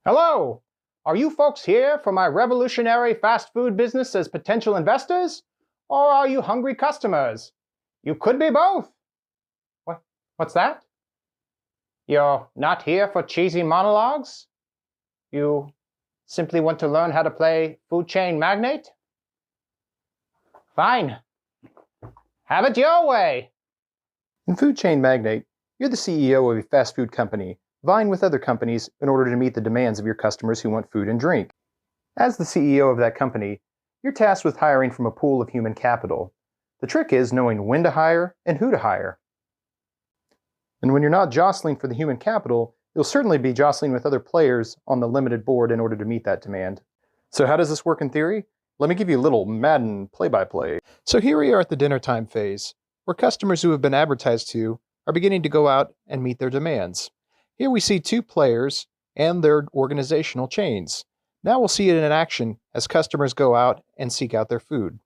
Hello! Are you folks here for my revolutionary fast food business as potential investors? Or are you hungry customers? You could be both! What's that? You're not here for cheesy monologues? You simply want to learn how to play Food Chain Magnate? Fine. Have it your way! In Food Chain Magnate, you're the CEO of a fast food company, vying with other companies in order to meet the demands of your customers who want food and drink. As the CEO of that company, you're tasked with hiring from a pool of human capital. The trick is knowing when to hire and who to hire. And when you're not jostling for the human capital, you'll certainly be jostling with other players on the limited board in order to meet that demand. So how does this work in theory? Let me give you a little Madden play-by-play. So here we are at the dinner time phase, where customers who have been advertised to are beginning to go out and meet their demands. Here we see two players and their organizational chains. Now we'll see it in action as customers go out and seek out their food.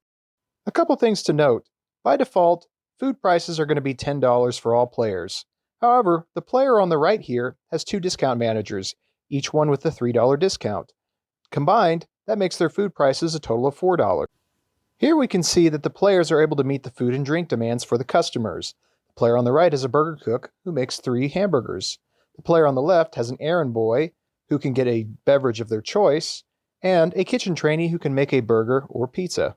A couple things to note. By default, food prices are going to be $10 for all players. However, the player on the right here has two discount managers, each one with a $3 discount. Combined, that makes their food prices a total of $4. Here we can see that the players are able to meet the food and drink demands for the customers. The player on the right is a burger cook who makes 3 hamburgers. The player on the left has an errand boy who can get a beverage of their choice, and a kitchen trainee who can make a burger or pizza.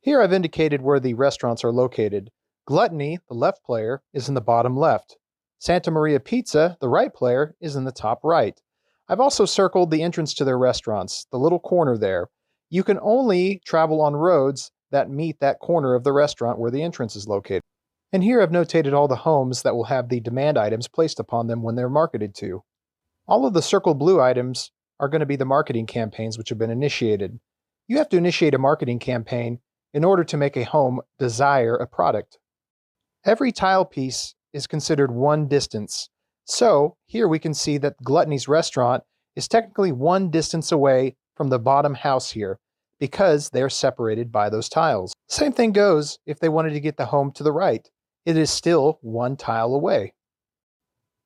Here I've indicated where the restaurants are located. Gluttony, the left player, is in the bottom left. Santa Maria Pizza, the right player, is in the top right. I've also circled the entrance to their restaurants, the little corner there. You can only travel on roads that meet that corner of the restaurant where the entrance is located. And here I've notated all the homes that will have the demand items placed upon them when they're marketed to. All of the circled blue items are going to be the marketing campaigns which have been initiated. You have to initiate a marketing campaign in order to make a home desire a product. Every tile piece is considered one distance. So here we can see that Gluttony's restaurant is technically one distance away from the bottom house here because they're separated by those tiles. Same thing goes if they wanted to get the home to the right. It is still one tile away.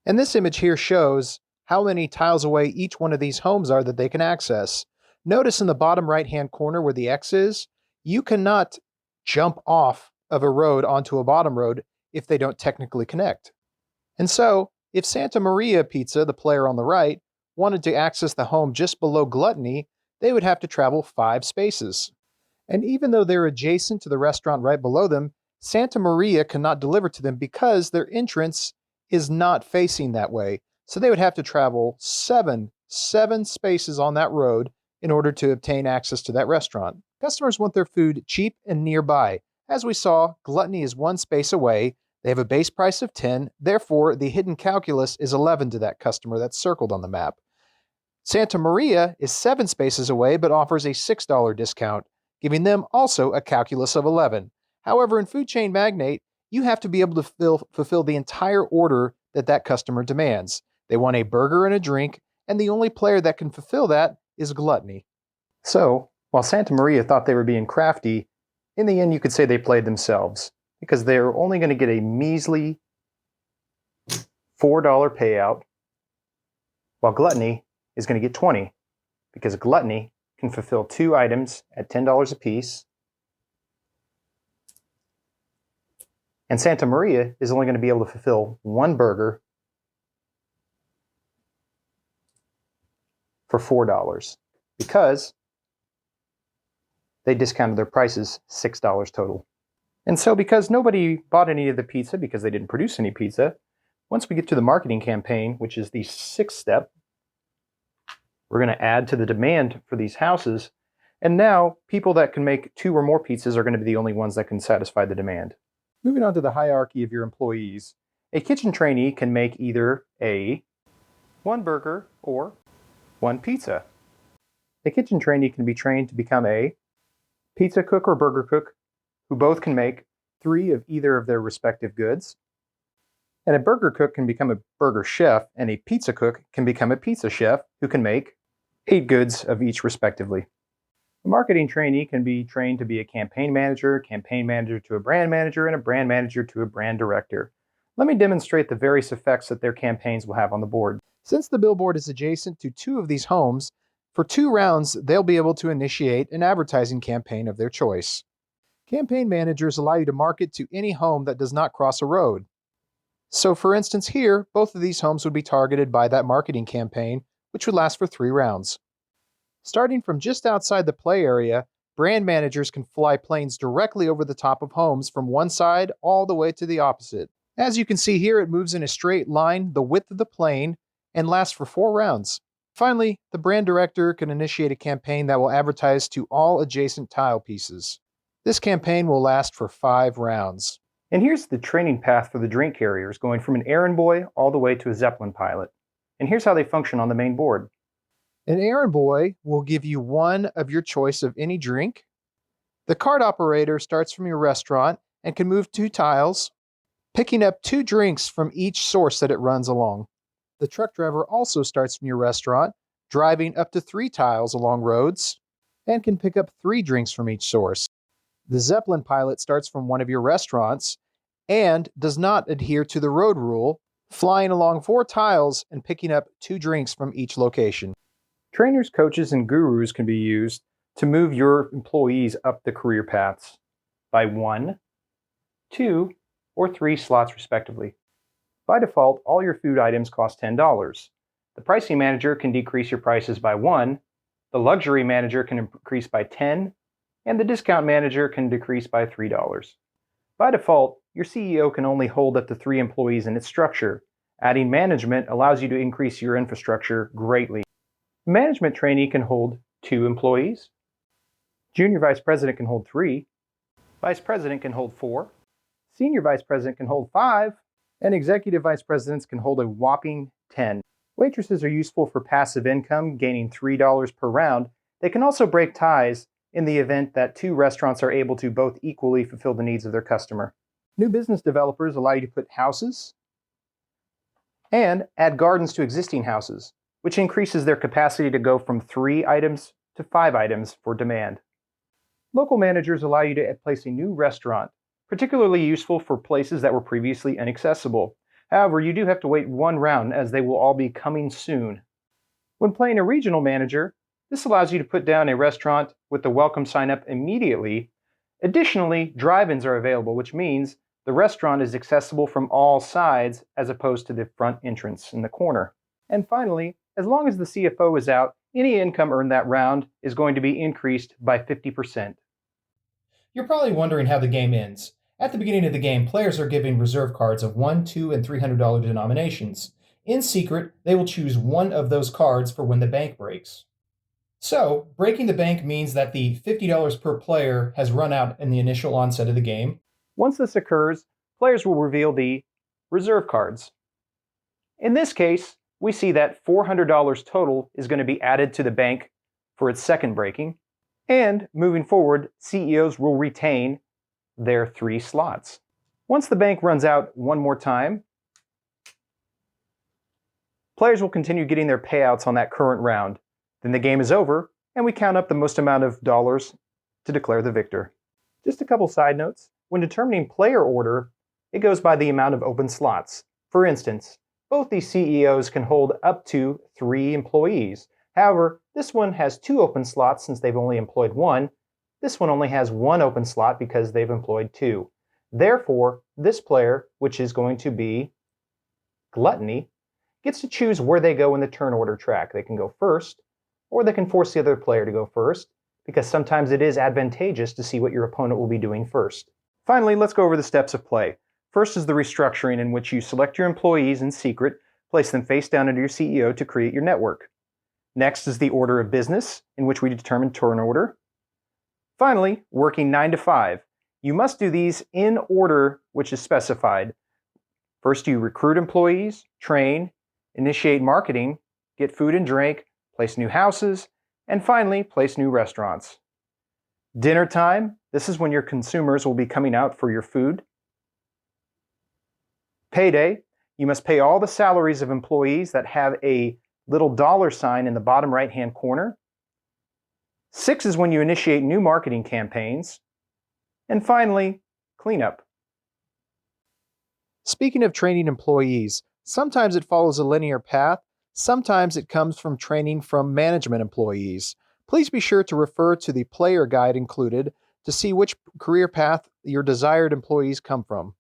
And this image here shows how many tiles away each one of these homes are that they can access. Notice in the bottom right-hand corner where the X is, you cannot jump off of a road onto a bottom road if they don't technically connect. And so, if Santa Maria Pizza, the player on the right, wanted to access the home just below Gluttony, they would have to travel 5 spaces. And even though they're adjacent to the restaurant right below them, Santa Maria cannot deliver to them because their entrance is not facing that way. So they would have to travel 7 spaces on that road in order to obtain access to that restaurant. Customers want their food cheap and nearby. As we saw, Gluttony is 1 space away. They have a base price of 10, therefore the hidden calculus is 11 to that customer that's circled on the map. Santa Maria is 7 spaces away but offers a $6 discount, giving them also a calculus of 11. However, in Food Chain Magnate, you have to be able to fulfill the entire order that customer demands. They want a burger and a drink, and the only player that can fulfill that is Gluttony. So, while Santa Maria thought they were being crafty, in the end you could say they played themselves, because they're only going to get a measly $4 payout, while Gluttony is going to get 20, because Gluttony can fulfill 2 items at $10 a piece, and Santa Maria is only going to be able to fulfill 1 burger for $4, because they discounted their prices $6 total. And so because nobody bought any of the pizza because they didn't produce any pizza, once we get to the marketing campaign, which is the 6th step, we're going to add to the demand for these houses. And now people that can make 2 or more pizzas are going to be the only ones that can satisfy the demand. Moving on to the hierarchy of your employees, a kitchen trainee can make either 1 burger or 1 pizza. A kitchen trainee can be trained to become a pizza cook or burger cook, who both can make 3 of either of their respective goods. And a burger cook can become a burger chef, and a pizza cook can become a pizza chef who can make 8 goods of each respectively. A marketing trainee can be trained to be a campaign manager to a brand manager, and a brand manager to a brand director. Let me demonstrate the various effects that their campaigns will have on the board. Since the billboard is adjacent to 2 of these homes, for 2 rounds they'll be able to initiate an advertising campaign of their choice. Campaign managers allow you to market to any home that does not cross a road. So for instance here, both of these homes would be targeted by that marketing campaign, which would last for 3 rounds. Starting from just outside the play area, brand managers can fly planes directly over the top of homes from one side all the way to the opposite. As you can see here, it moves in a straight line the width of the plane and lasts for 4 rounds. Finally, the brand director can initiate a campaign that will advertise to all adjacent tile pieces. This campaign will last for 5 rounds. And here's the training path for the drink carriers, going from an errand boy all the way to a Zeppelin pilot. And here's how they function on the main board. An errand boy will give you one of your choice of any drink. The cart operator starts from your restaurant and can move 2 tiles, picking up 2 drinks from each source that it runs along. The truck driver also starts from your restaurant, driving up to 3 tiles along roads, and can pick up 3 drinks from each source. The Zeppelin pilot starts from one of your restaurants and does not adhere to the road rule, flying along 4 tiles and picking up 2 drinks from each location. Trainers, coaches, and gurus can be used to move your employees up the career paths by 1, 2, or 3 slots respectively. By default, all your food items cost $10. The pricing manager can decrease your prices by 1, the luxury manager can increase by 10, and the discount manager can decrease by $3. By default, your CEO can only hold up to 3 employees in its structure. Adding management allows you to increase your infrastructure greatly. Management trainee can hold 2 employees. Junior vice president can hold 3. Vice president can hold 4. Senior vice president can hold 5. And executive vice presidents can hold a whopping 10. Waitresses are useful for passive income, gaining $3 per round. They can also break ties in the event that 2 restaurants are able to both equally fulfill the needs of their customer. New business developers allow you to put houses and add gardens to existing houses, which increases their capacity to go from 3 items to 5 items for demand. Local managers allow you to place a new restaurant, particularly useful for places that were previously inaccessible. However, you do have to wait 1 round as they will all be coming soon. When playing a regional manager, this allows you to put down a restaurant with the welcome sign up immediately. Additionally, drive-ins are available, which means the restaurant is accessible from all sides as opposed to the front entrance in the corner. And finally, as long as the CFO is out, any income earned that round is going to be increased by 50%. You're probably wondering how the game ends. At the beginning of the game, players are given reserve cards of $1, $2, and $300 denominations. In secret, they will choose one of those cards for when the bank breaks. So, breaking the bank means that the $50 per player has run out in the initial onset of the game. Once this occurs, players will reveal the reserve cards. In this case, we see that $400 total is going to be added to the bank for its second breaking. And moving forward, CEOs will retain their 3 slots. Once the bank runs out one more time, players will continue getting their payouts on that current round. Then the game is over, and we count up the most amount of dollars to declare the victor. Just a couple side notes. When determining player order, it goes by the amount of open slots. For instance, both these CEOs can hold up to 3 employees. However, this one has 2 open slots since they've only employed 1. This one only has 1 open slot because they've employed 2. Therefore, this player, which is going to be Gluttony, gets to choose where they go in the turn order track. They can go first, or they can force the other player to go first, because sometimes it is advantageous to see what your opponent will be doing first. Finally, let's go over the steps of play. First is the restructuring, in which you select your employees in secret, place them face down under your CEO to create your network. Next is the order of business, in which we determine turn order. Finally, working 9 to 5. You must do these in order which is specified. First, you recruit employees, train, initiate marketing, get food and drink, place new houses, and finally, place new restaurants. Dinner time, this is when your consumers will be coming out for your food. Payday, you must pay all the salaries of employees that have a little dollar sign in the bottom right-hand corner. 6 is when you initiate new marketing campaigns. And finally, cleanup. Speaking of training employees, sometimes it follows a linear path, Sometimes it comes from training from management employees. Please be sure to refer to the player guide included to see which career path your desired employees come from.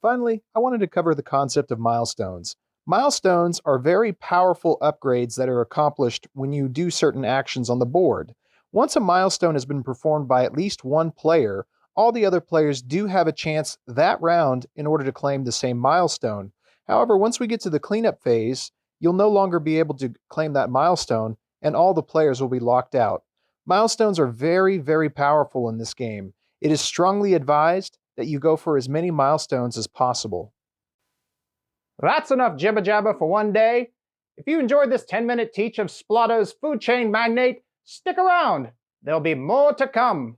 Finally, I wanted to cover the concept of milestones. Milestones are very powerful upgrades that are accomplished when you do certain actions on the board. Once a milestone has been performed by at least one player, all the other players do have a chance that round in order to claim the same milestone. However, once we get to the cleanup phase, you'll no longer be able to claim that milestone, and all the players will be locked out. Milestones are very, very powerful in this game. It is strongly advised that you go for as many milestones as possible. That's enough jibber jabber for one day. If you enjoyed this 10-minute teach of Splotter's Food Chain Magnate, stick around. There'll be more to come.